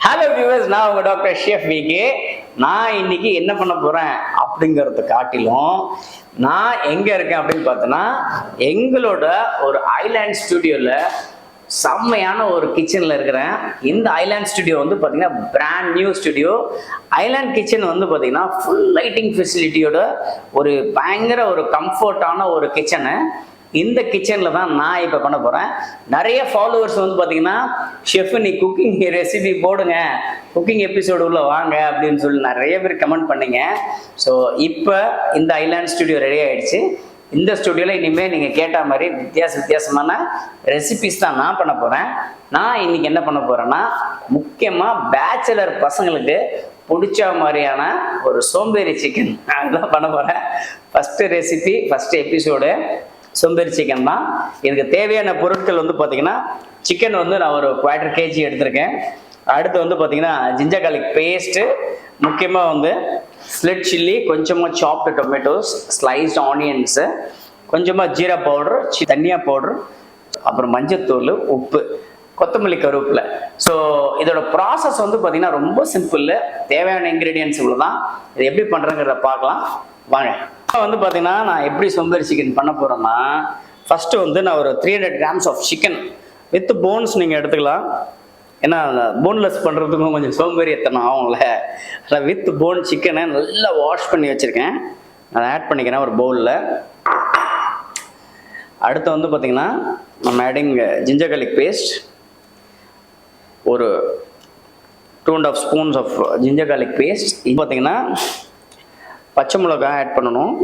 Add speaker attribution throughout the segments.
Speaker 1: Hello viewers, நான் உங்க doctor chef VK. நான் இன்னைக்கு என்ன பண்ண போறேன் அப்படிங்கறத காட்டிலும் நான் எங்க இருக்கேன் அப்படின்னு பார்த்தோன்னா எங்களோட ஒரு ஐலாண்ட் ஸ்டுடியோல செம்மையான ஒரு கிச்சனில் இருக்கிறேன். இந்த ஐலாண்ட் ஸ்டுடியோ வந்து பார்த்தீங்கன்னா brand new studio. Island kitchen வந்து பார்த்தீங்கன்னா ஃபுல் லைட்டிங் ஃபெசிலிட்டியோட ஒரு பயங்கர ஒரு கம்ஃபர்டான ஒரு கிச்சனு. இந்த கிச்சனில் தான் நான் இப்போ பண்ண போகிறேன். நிறைய ஃபாலோவர்ஸ் வந்து பார்த்தீங்கன்னா ஷெஃப் நீ குக்கிங் ரெசிபி போடுங்க, குக்கிங் எபிசோடு உள்ள வாங்க அப்படின்னு சொல்லி நிறைய பேர் கமெண்ட் பண்ணீங்க. ஸோ இப்போ இந்த ஐலாண்ட் ஸ்டுடியோ ரெடி ஆகிடுச்சு. இந்த ஸ்டுடியோவில் இனிமேல் நீங்கள் கேட்ட மாதிரி வித்தியாசமான ரெசிபிஸ் தான் நான் பண்ண போகிறேன். நான் இன்னைக்கு என்ன பண்ண போகிறேன்னா முக்கியமாக பேச்சுலர் பசங்களுக்கு பிடிச்ச மாதிரியான ஒரு சோம்பேறி சிக்கன் அதுதான் பண்ண போகிறேன். ஃபஸ்ட்டு ரெசிபி, ஃபஸ்ட்டு எபிசோடு சோம்பேறி சிக்கன் தான். இதுக்கு தேவையான பொருட்கள் வந்து பார்த்தீங்கன்னா சிக்கன் வந்து நான் ஒரு 1/4 kg எடுத்திருக்கேன். அடுத்து வந்து பார்த்தீங்கன்னா ஜிஞ்சர் garlic பேஸ்ட்டு, முக்கியமாக வந்து ஸ்லிட் சில்லி, கொஞ்சமாக சாப்டு டொமேட்டோஸ், ஸ்லைஸ்டு ஆனியன்ஸு, கொஞ்சமாக ஜீரா பவுடர், தனியா பவுடர், அப்புறம் மஞ்சத்தூள், உப்பு, கொத்தமல்லி, கருவேப்பிலை. ஸோ இதோட ப்ராசஸ் வந்து பார்த்தீங்கன்னா ரொம்ப சிம்பிள். தேவையான இன்க்ரீடியன்ஸ் இவ்வளோ தான். இது எப்படி பண்ணுறங்கிறத பார்க்கலாம் வாங்க. வந்து பார்த்தீங்கன்னா நான் எப்படி சோம்பேறி சிக்கன் பண்ண போகிறேன்னா, ஃபஸ்ட்டு வந்து நான் ஒரு 300 grams of chicken with bones நீங்கள் எடுத்துக்கலாம். ஏன்னா போன்லெஸ் பண்ணுறதுக்கும் கொஞ்சம் சோம்பேறி எத்தனை ஆகும்ல. அதில் வித் போன் சிக்கனை நல்லா வாஷ் பண்ணி வச்சுருக்கேன். அதை ஆட் பண்ணிக்கிறேன் ஒரு பவுலில். அடுத்து வந்து பார்த்திங்கன்னா நம்ம ஆடிங் ஜிஞ்சர் garlic பேஸ்ட், ஒரு 2.5 spoons of ginger garlic paste. இது பார்த்திங்கன்னா பச்சை மிளகாய் ஆட் பண்ணணும்.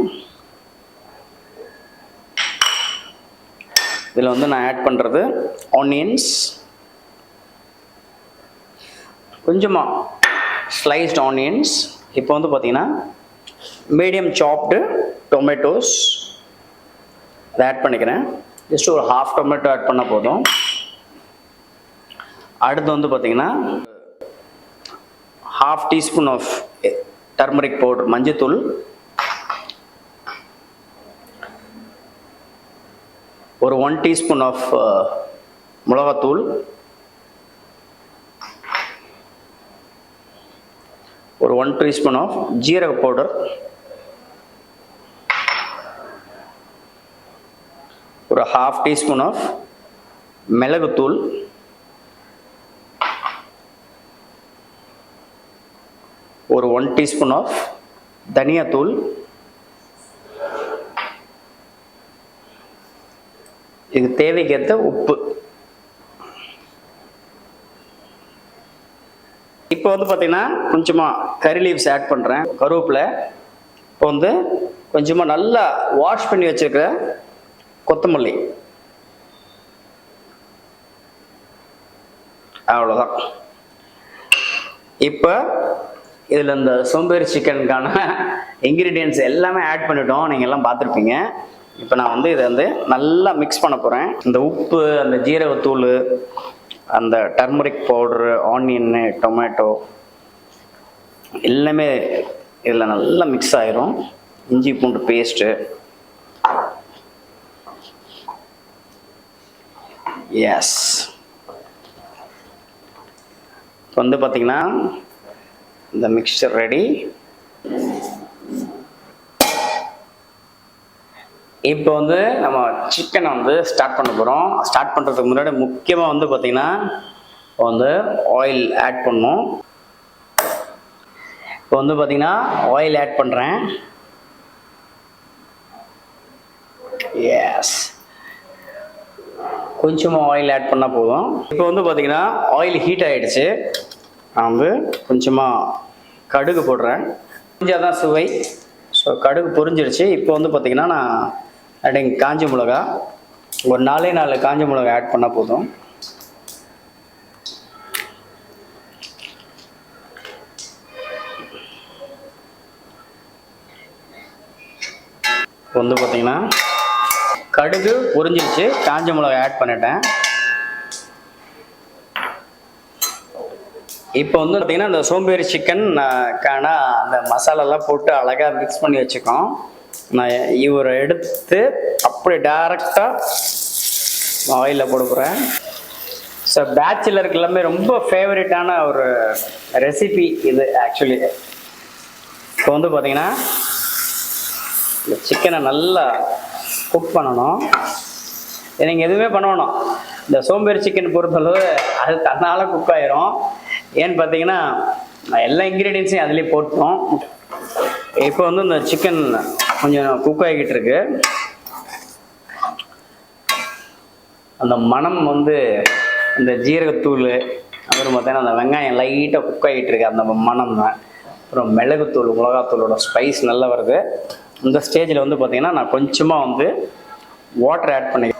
Speaker 1: இதில் வந்து நான் ஆட் பண்ணுறது ஆனியன்ஸ், கொஞ்சமாக ஸ்லைஸ்ட் ஆனியன்ஸ். இப்போ வந்து பார்த்தீங்கன்னா மீடியம் சாப்டு டொமேட்டோஸ் அதை ஆட் பண்ணிக்கிறேன். ஜஸ்ட் ஒரு 1/2 டொமேட்டோ ஆட் பண்ணால் போதும். அடுத்து வந்து பார்த்தீங்கன்னா 1/2 டீஸ்பூன் ஆஃப் டர்மரிக் பவுடர், மஞ்சத்தூள், ஒரு 1 டீஸ்பூன் ஆஃப் மிளகாத்தூள், ஒரு 1 டீஸ்பூன் ஆஃப் ஜீரக பவுடர், ஒரு 1/2 டீஸ்பூன் ஆஃப் மிளகுத்தூள், ஒரு 1 டீஸ்பூன் ஆஃப் தனியாத்தூள், இது தேவைக்கேற்ற உப்பு. இப்போ வந்து பார்த்தீங்கன்னா கொஞ்சமாக கறி லீவ்ஸ் ஆட் பண்ணுறேன், கருவேப்பிலை. இப்போ வந்து கொஞ்சமாக நல்லா வாஷ் பண்ணி வச்சுருக்கிற கொத்தமல்லி. அவ்வளோதான். இப்போ இதில் இந்த சோம்பேறி சிக்கனுக்கான இன்க்ரீடியன்ட்ஸ் எல்லாமே ஆட் பண்ணிட்டோம், நீங்கள் எல்லாம் பார்த்துருப்பீங்க. இப்போ நான் வந்து இதை வந்து நல்லா மிக்ஸ் பண்ண போகிறேன். இந்த உப்பு, அந்த ஜீரகத்தூள், அந்த டர்மரிக் பவுட்ரு, ஆனியன்னு, டொமேட்டோ எல்லாமே இதில் நல்லா மிக்ஸ் ஆயிரும். இஞ்சி பூண்டு பேஸ்ட்டு, எஸ். வந்து பார்த்திங்கன்னா இந்த மிக்சர் ரெடி. இப்போ வந்து நம்ம சிக்கனை வந்து ஸ்டார்ட் பண்ண போகிறோம். ஸ்டார்ட் பண்ணுறதுக்கு முன்னாடி முக்கியமாக வந்து பார்த்திங்கன்னா வந்து ஆயில் ஆட் பண்ணணும். இப்போ வந்து பார்த்திங்கன்னா ஆயில் ஆட் பண்ணுறேன். எஸ், கொஞ்சமாக ஆயில் ஆட் பண்ணால் போதும். இப்போ வந்து பார்த்திங்கன்னா ஆயில் ஹீட் ஆகிடுச்சு. நான் வந்து கொஞ்சமாக கடுகு போடுறேன். கொஞ்சம் தான் சுவை. ஸோ கடுகு பொரிஞ்சிடுச்சு. இப்போ வந்து பார்த்திங்கன்னா நான் அப்படிங்க காஞ்ச மிளகா, ஒரு 4 காஞ்ச மிளகா ஆட் பண்ணால் போதும். இப்போ வந்து பார்த்திங்கன்னா கடுகு பொரிஞ்சிடுச்சு, காஞ்ச மிளகா ஆட் பண்ணிட்டேன். இப்போ வந்து பார்த்திங்கன்னா இந்த சோம்பேறி சிக்கனுக்கான அந்த மசாலாலாம் போட்டு அழகாக மிக்ஸ் பண்ணி வச்சுக்கோம். நான் இவரை எடுத்து அப்படி டைரெக்டாக ஆயிலில் போட போகிறேன். ஸோ பேச்சுலருக்கு எல்லாமே ரொம்ப ஃபேவரட்டான ஒரு ரெசிபி இது ஆக்சுவலி. இப்போ வந்து பார்த்தீங்கன்னா இந்த சிக்கனை நல்லா குக் பண்ணணும். நீங்கள் எதுவுமே பண்ண வேணும். இந்த சோம்பேறி சிக்கன் பொறுத்தளவு அது தன்னால் குக் ஆயிரும். ஏன்னு பார்த்தீங்கன்னா எல்லா இன்க்ரீடியன்ஸையும் அதுலேயே போட்டோம். இப்போ வந்து இந்த சிக்கன் கொஞ்சம் குக் ஆகிக்கிட்டு இருக்கு. அந்த மனம் வந்து இந்த ஜீரகத்தூள், அப்புறம் பார்த்தீங்கன்னா அந்த வெங்காயம் லைட்டாக குக் ஆகிட்டு இருக்கு அந்த மனம் தான். அப்புறம் மிளகுத்தூள், மிளகாத்தூளோட ஸ்பைஸ் நல்லா வருது. இந்த ஸ்டேஜில் வந்து பார்த்தீங்கன்னா நான் கொஞ்சமாக வந்து வாட்டர் ஆட் பண்ணிக்கிறேன்.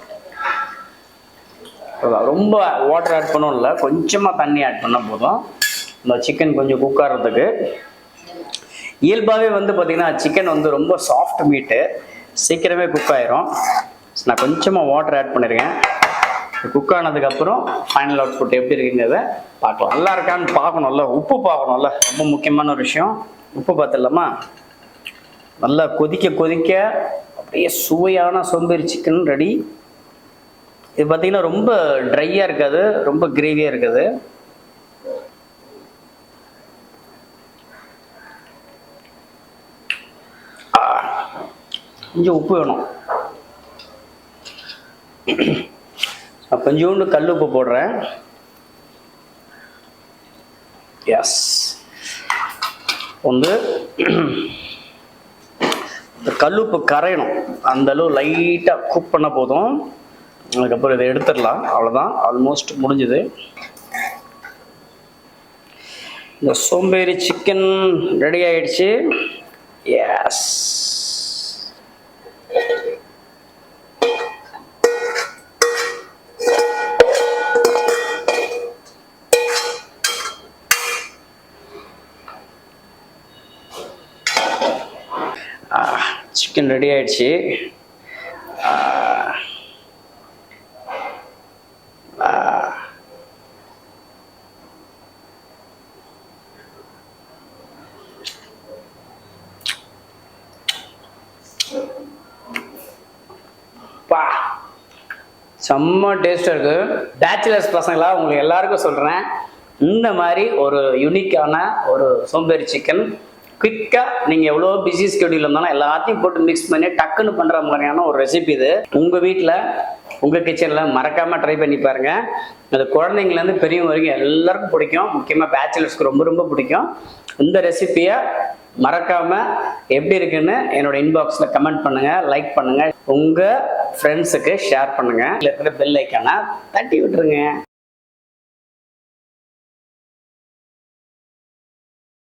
Speaker 1: ரொம்ப வாட்டர் ஆட் பண்ணவும் இல்லை, கொஞ்சமாக தண்ணி ஆட் பண்ணால் போதும் இந்த சிக்கன் கொஞ்சம் குக் ஆகிறதுக்கு. இயல்பாகவே வந்து பார்த்திங்கன்னா சிக்கன் வந்து ரொம்ப சாஃப்ட் மீட்டு, சீக்கிரமே குக் ஆயிரும். நான் கொஞ்சமாக வாட்டர் ஆட் பண்ணியிருக்கேன். குக் ஆனதுக்கப்புறம் ஃபைனல் அவுட்புட் எப்படி இருக்குங்கிறத பார்க்கலாம். நல்லா இருக்கான்னு பார்க்கணும்ல, உப்பு பார்க்கணும்ல, ரொம்ப முக்கியமான ஒரு விஷயம். உப்பு பார்த்துடலாமா? நல்லா கொதிக்க கொதிக்க அப்படியே சுவையான சோம்பேறி சிக்கன் ரெடி. இது பார்த்தீங்கன்னா ரொம்ப ட்ரையாக இருக்காது, ரொம்ப கிரேவியாக இருக்குது. கொஞ்சம் உப்பு வேணும். கொஞ்சோண்டு கல் உப்பு போடுறேன். எஸ், வந்து இந்த கல்லுப்பு கரையணும், அந்த அளவு லைட்டாக குக் பண்ண போதும். அதுக்கப்புறம் இதை எடுத்துடலாம். அவ்வளோதான், ஆல்மோஸ்ட் முடிஞ்சுது. இந்த சோம்பேறி சிக்கன் ரெடி ஆயிடுச்சு. எஸ், சிக்கன் ரெடி ஆயிடுச்சு. பா, செம்ம டேஸ்டாக இருக்குது. பேச்சுலர்ஸ் பசங்களா உங்களுக்கு எல்லாருக்கும் சொல்கிறேன், இந்த மாதிரி ஒரு யூனிக்கான ஒரு சோம்பேறி சிக்கன் குயிக்காக நீங்கள் எவ்வளோ பிஸி ஸ்கெடியூல் இருந்தாலும் எல்லாத்தையும் போட்டு மிக்ஸ் பண்ணி டக்குன்னு பண்ணுற மாதிரியான ஒரு ரெசிபி இது. உங்கள் வீட்டில் உங்கள் கிச்சனில் மறக்காமல் ட்ரை பண்ணி பாருங்கள். அது குழந்தைங்கலேருந்து பெரியவங்க வரைக்கும் எல்லாருக்கும் பிடிக்கும். முக்கியமாக பேச்சுலர்ஸ்க்கு ரொம்ப ரொம்ப பிடிக்கும். இந்த ரெசிபியை மறக்காமல் எப்படி இருக்குன்னு என்னோட இன்பாக்ஸில் கமெண்ட் பண்ணுங்கள், லைக் பண்ணுங்கள், உங்கள் ஃப்ரெண்ட்ஸுக்கு ஷேர் பண்ணுங்கள். இதில் இருக்கிற பெல் ஐக்கானை தட்டி விட்டுருங்க.